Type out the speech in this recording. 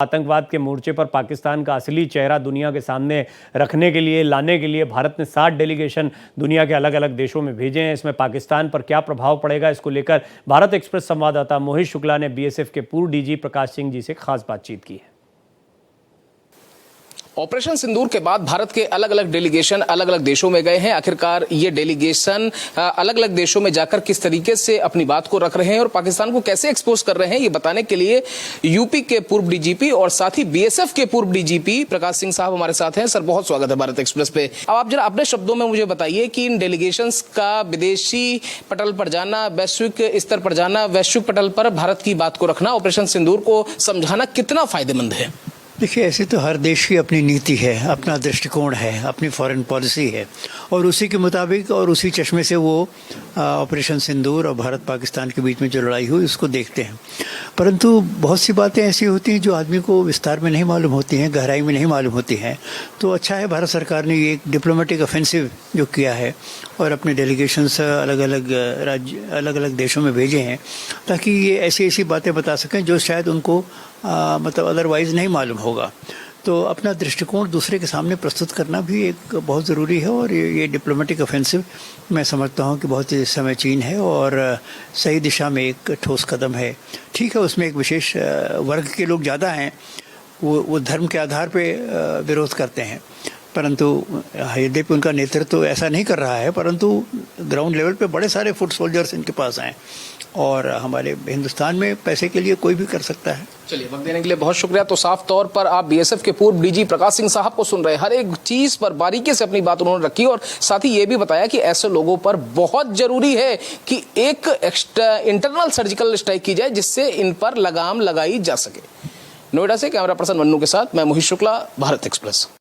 आतंकवाद के मोर्चे पर पाकिस्तान का असली चेहरा दुनिया के सामने रखने के लिए लाने के लिए भारत ने 60 डेलीगेशन दुनिया के अलग अलग देशों में भेजे हैं। इसमें पाकिस्तान पर क्या प्रभाव पड़ेगा, इसको लेकर भारत एक्सप्रेस संवाददाता मोहित शुक्ला ने बीएसएफ के पूर्व डीजी प्रकाश सिंह जी से खास बातचीत की है। ऑपरेशन सिंदूर के बाद भारत के अलग अलग डेलीगेशन अलग अलग देशों में गए हैं। आखिरकार ये डेलीगेशन अलग अलग देशों में जाकर किस तरीके से अपनी बात को रख रहे हैं और पाकिस्तान को कैसे एक्सपोज कर रहे हैं, ये बताने के लिए यूपी के पूर्व डीजीपी और साथ ही बीएसएफ के पूर्व डीजीपी प्रकाश सिंह साहब हमारे साथ हैं। सर, बहुत स्वागत है भारत एक्सप्रेस पे। अब आप जरा अपने शब्दों में मुझे बताइए कि इन डेलीगेशंस का विदेशी पटल पर जाना, वैश्विक स्तर पर जाना, वैश्विक पटल पर भारत की बात को रखना, ऑपरेशन सिंदूर को समझाना कितना फायदेमंद है? देखिए, ऐसे तो हर देश की अपनी नीति है, अपना दृष्टिकोण है, अपनी फॉरेन पॉलिसी है और उसी के मुताबिक और उसी चश्मे से वो ऑपरेशन सिंदूर और भारत पाकिस्तान के बीच में जो लड़ाई हुई उसको देखते हैं। परंतु बहुत सी बातें ऐसी होती हैं जो आदमी को विस्तार में नहीं मालूम होती हैं, गहराई में नहीं मालूम होती हैं। तो अच्छा है भारत सरकार ने ये एक डिप्लोमेटिक ऑफेंसिव जो किया है और अपने डेलीगेशंस अलग अलग राज्य अलग अलग देशों में भेजे हैं ताकि ये ऐसी ऐसी बातें बता सकें जो शायद उनको मतलब अदरवाइज़ नहीं मालूम होगा। तो अपना दृष्टिकोण दूसरे के सामने प्रस्तुत करना भी एक बहुत ज़रूरी है और ये डिप्लोमेटिक ऑफेंसिव मैं समझता हूँ कि बहुत ही समीचीन है और सही दिशा में एक ठोस कदम है। ठीक है, उसमें एक विशेष वर्ग के लोग ज़्यादा हैं, वो धर्म के आधार पे विरोध करते हैं, परंतु यद्यपि उनका नेतृत्व ऐसा नहीं कर रहा है, परंतु ग्राउंड लेवल पे बड़े सारे फुट सोल्जर्स इनके पास हैं और हमारे हिंदुस्तान में पैसे के लिए कोई भी कर सकता है। चलिए, वक्त देने के लिए बहुत शुक्रिया। तो साफ तौर पर आप बीएसएफ के पूर्व डीजी प्रकाश सिंह साहब को सुन रहे हैं। हर एक चीज पर बारीकी से अपनी बात उन्होंने रखी और साथ ही ये भी बताया कि ऐसे लोगों पर बहुत जरूरी है कि एक इंटरनल सर्जिकल स्ट्राइक की जाए जिससे इन पर लगाम लगाई जा सके। नोएडा से कैमरा पर्सन मन्नू के साथ मैं मोहित शुक्ला, भारत एक्सप्रेस।